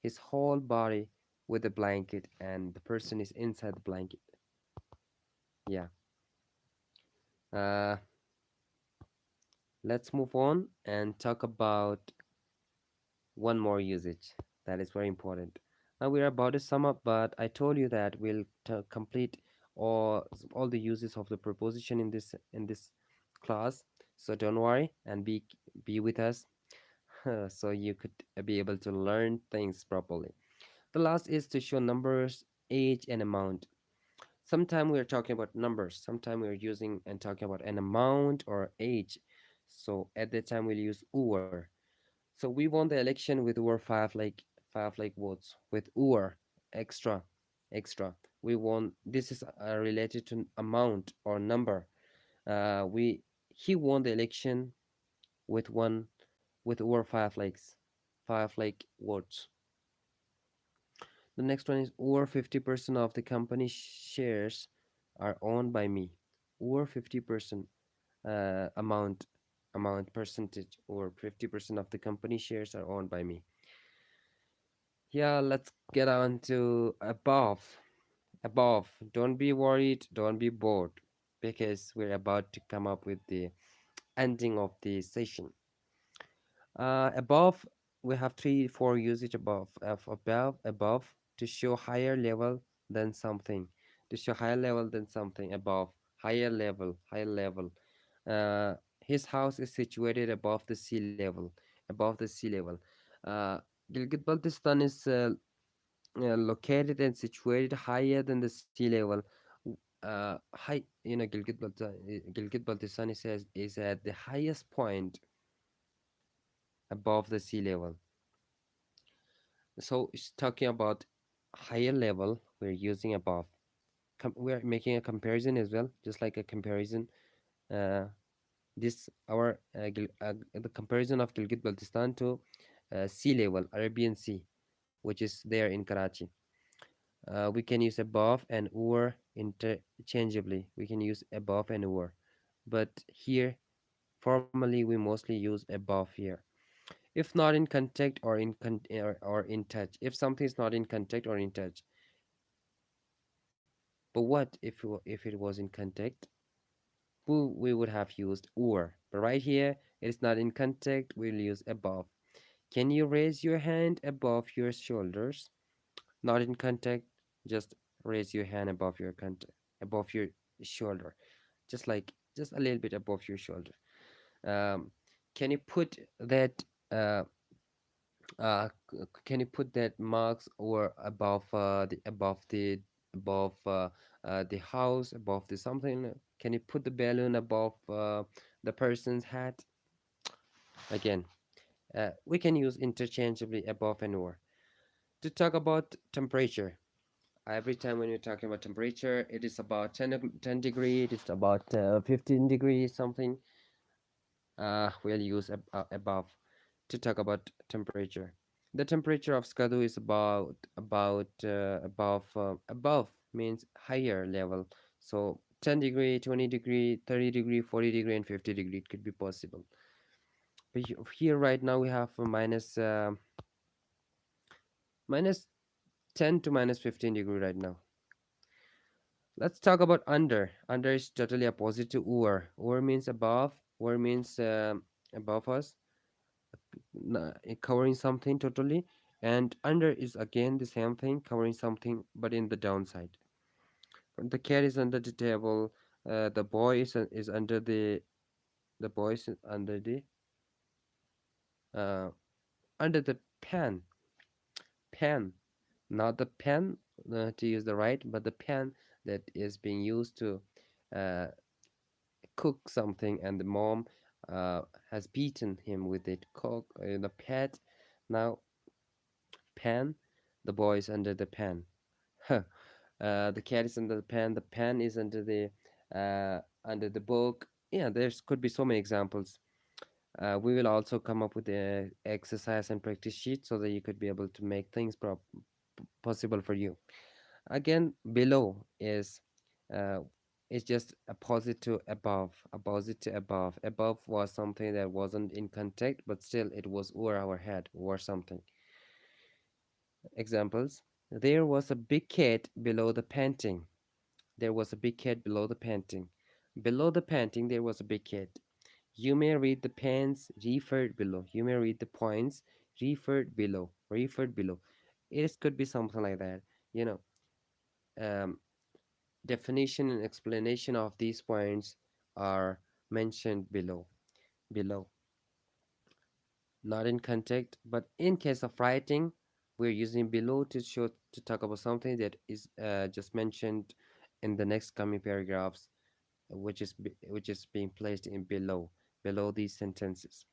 his whole body with a blanket, and the person is inside the blanket. Yeah. Uh, let's move on and talk about one more usage that is very important. Now we are about to sum up, but I told you that we'll complete all the uses of the preposition in this class. So don't worry and be with us, so you could be able to learn things properly. The last is to show numbers, age, and amount. Sometimes we are talking about numbers. Sometimes we are using and talking about an amount or age. So at that time we'll use or. So we won the election with our five like votes with our extra extra. We won. This is related to amount or number. We He won the election with one with our five like votes. The next one is over 50% of the company shares are owned by me. Over 50% amount percentage, or 50% of the company shares are owned by me. Yeah, let's get on to above. Above. Don't be worried, don't be bored, because we're about to come up with the ending of the session. Above, we have three, four usage above. Above to show higher level than something. To show higher level than something. Above, higher level, higher level. Uh, his house is situated above the sea level. Above the sea level. Uh, Gilgit-Baltistan is located and situated higher than the sea level. High, Gilgit-Baltistan is at the highest point above the sea level. So it's talking about higher level. We're using above. We're making a comparison as well, just like a comparison. Uh, this our the comparison of Gilgit-Baltistan to sea level, Arabian Sea, which is there in Karachi. We can use above and over interchangeably. We can use above and over, but here formally we mostly use above here. If not in contact or or in touch. If something is not in contact or in touch. But what if it was in contact? We would have used or. But right here, it is not in contact. We'll use above. Can you raise your hand above your shoulders? Not in contact. Just raise your hand above your above your shoulder, just a little bit above your shoulder. Um, can you put that? Uh, can you put that marks or above the house, above the something? Can you put the balloon above the person's hat? Again, we can use interchangeably above and over. To talk about temperature, every time when you're talking about temperature, it is about 10 degree, it is about 15 degrees something. We'll use above to talk about temperature. The temperature of Skadu is about above means higher level. So 10 degree, 20 degree, 30 degree, 40 degree, and 50 degree. It could be possible. But here right now we have a minus 10 to minus 15 degree right now. Let's talk about under. Under is totally opposite to over. Over means above. Over means above us, covering something totally, and under is again the same thing, covering something but in the downside. The cat is under the table. The boy is under the boy is uh, under the pan, not the pen, to use the right, but the pan that is being used to uh, cook something, and the mom has beaten him with it. Cook the pet. Now pan, the boy is under the pan. Huh. The cat is under the pen. The pen is under the book. Yeah, there's could be so many examples. We will also come up with a exercise and practice sheet so that you could be able to make things possible for you. Again, below uh, is just opposite to above. Opposite to above. Above was something that wasn't in contact, but still it was over our head or something. Examples: there was a big cat below the painting. There was a big cat below the painting. Below the painting, there was a big cat. You may read the pens referred below. You may read the points referred below. Referred below. It could be something like that. You know, um, definition and explanation of these points are mentioned below. Below, not in context, but in case of writing, we're using below to show to talk about something that is just mentioned in the next coming paragraphs, which is being placed in below these sentences.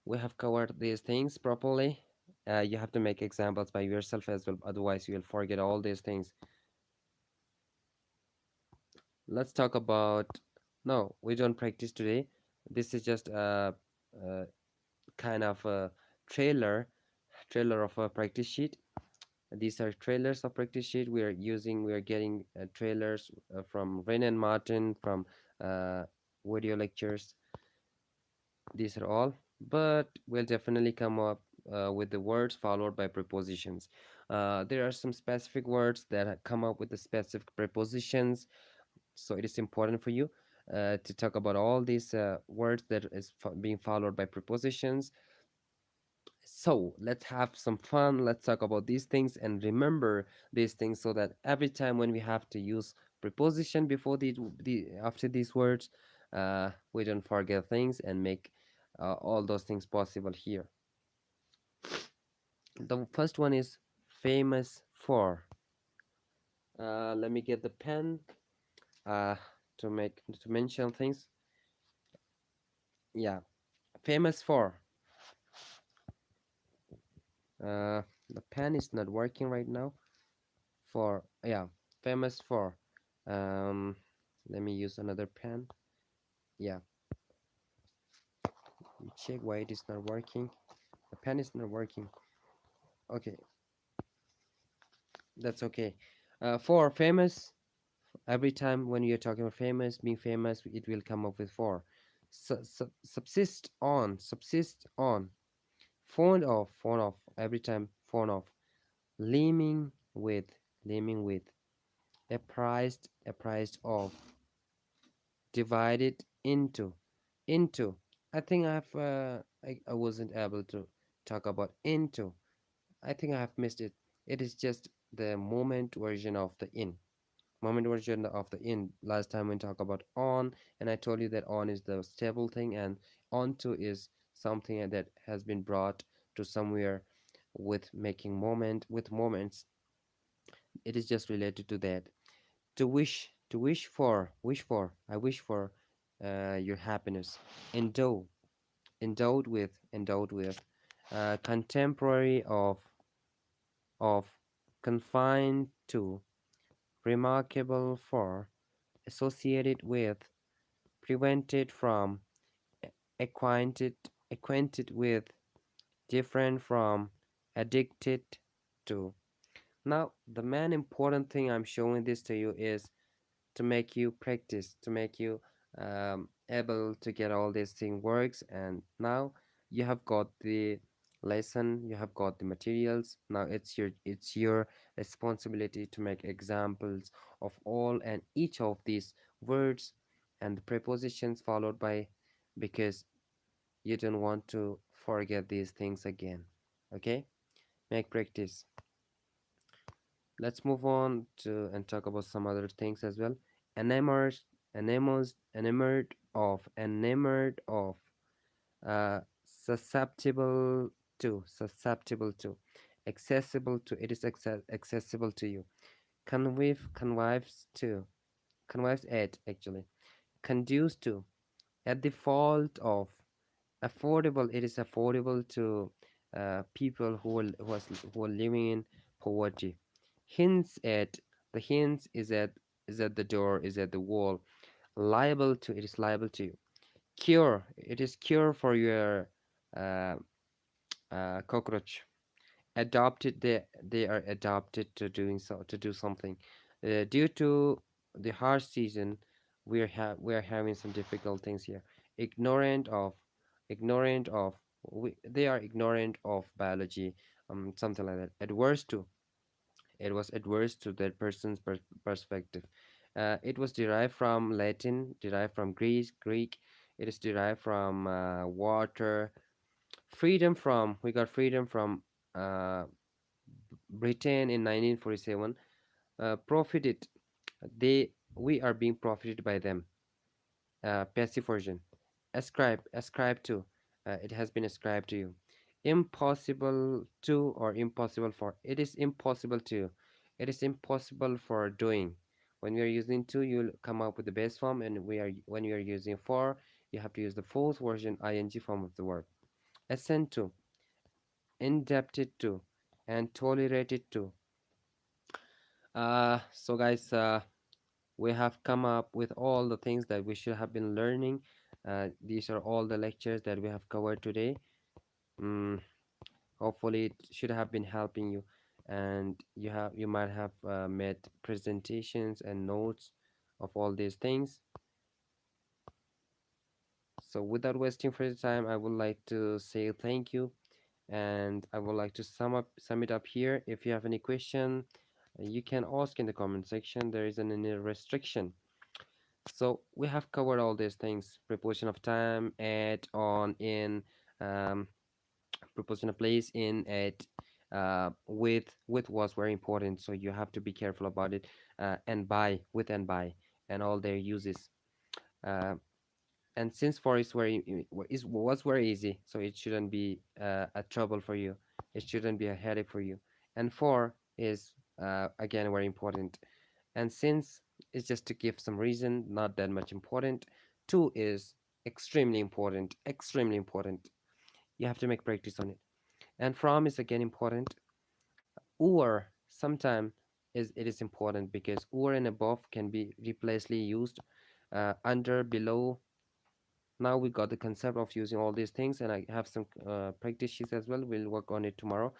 We have covered these things properly. You have to make examples by yourself as well, otherwise you will forget all these things. Let's talk about, no, we don't practice today. This is just a kind of a trailer trailer of a practice sheet. These are trailers of practice sheet we are getting trailers from Rain and Martin, from uh, video lectures. These are all, but we'll definitely come up with the words followed by prepositions. There are some specific words that come up with the specific prepositions, so it is important for you. to talk about all these words that is being followed by prepositions. So let's have some fun. Let's talk about these things and remember these things so that every time when we have to use preposition before the after these words, we don't forget things and make all those things possible here. The first one is famous for. Let me get the pen uh, to mention things. Yeah, famous for. The pen is not working right now. For, yeah, famous for. Um, Let me use another pen. Yeah, let me check why it is not working. The pen is not working. Okay, that's okay. For famous, every time when you're talking about famous, being famous, it will come up with for. Subsist on. Fond of, every time fond of. Leaming with, leaming with. Apprised of. Divided into. I think I wasn't able to talk about into. I think I have missed it. It is just the moment version of the in. Moment version of the in. Last time we talked about on, and I told you that on is the stable thing, and onto is something that has been brought to somewhere with making moment with moments. It is just related to that. To wish for. I wish for your happiness. Endow, endowed with. Contemporary of, confined to, remarkable for, associated with, prevented from, acquainted acquainted with, different from, addicted to. Now, the main important thing I'm showing this to you is to make you practice, to make you able to get all these thing works. And now you have got the lesson, you have got the materials. Now it's your responsibility to make examples of all and each of these words and the prepositions followed by, because you don't want to forget these things again. Okay, make practice. Let's move on to and talk about some other things as well. Enamored, enamored of, susceptible to, accessible to. It is accessible to you. Convives to, convives at, actually, conduce to, at the fault of, affordable. It is affordable to people who are living in poverty. Hints at, the hints is at the door, is at the wall. Liable to, it is liable to you. Cure, it is cure for your uh, cockroach. Adopted, they are adopted to doing so, to do something. Due to the harsh season, we are having some difficult things here. Ignorant of, ignorant of, they are ignorant of biology, something like that. Adverse to, it was adverse to that person's perspective. It was derived from Latin, derived from Greek. It is derived from water. Freedom from, we got freedom from uh, Britain in 1947. Profited, we are being profited by them. Passive version. Ascribe to, it has been ascribed to you. Impossible to or impossible for, it is impossible to, it is impossible for doing. When we are using to, you'll come up with the base form, and when you are using for, you have to use the fourth version ing form of the verb. Assent to, indebted to, and tolerated to. So guys, we have come up with all the things that we should have been learning. These are all the lectures that we have covered today. mm, Hopefully it should have been helping you, and you might have made presentations and notes of all these things. So without wasting further time, I would like to say thank you, and I would like to sum it up here. If you have any question, you can ask in the comment section. There isn't any restriction. So we have covered all these things: preposition of time, at, on, in, um, preposition of place, in, at, with was very important. So you have to be careful about it. And by, with and by, and all their uses. Uh, and since for is was very easy, so it shouldn't be a trouble for you. It shouldn't be a headache for you. And for is again very important. And since it's just to give some reason, not that much important. To is extremely important, extremely important. You have to make practice on it. And from is again important. Or sometime is it is important because or and above can be replacedly used. Under, below. Now we got the concept of using all these things, and I have some practice sheets as well. We'll work on it tomorrow.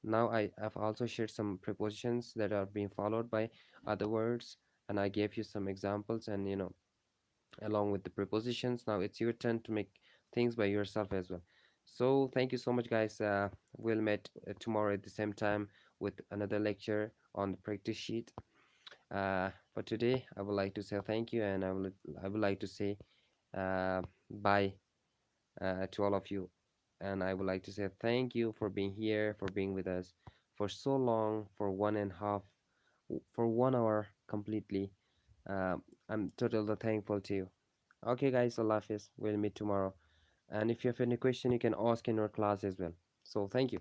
Now I have also shared some prepositions that are being followed by other words, and I gave you some examples, and along with the prepositions. Now it's your turn to make things by yourself as well. So thank you so much, guys. We'll meet tomorrow at the same time with another lecture on the practice sheet. For today, I would like to say thank you, and I would like to say bye to all of you. And I would like to say thank you for being here, for being with us for so long, for 1.5, for 1 hour completely. I'm totally thankful to you. Okay, guys, Allah Hafiz. We'll meet tomorrow. And if you have any question, you can ask in our class as well. So thank you.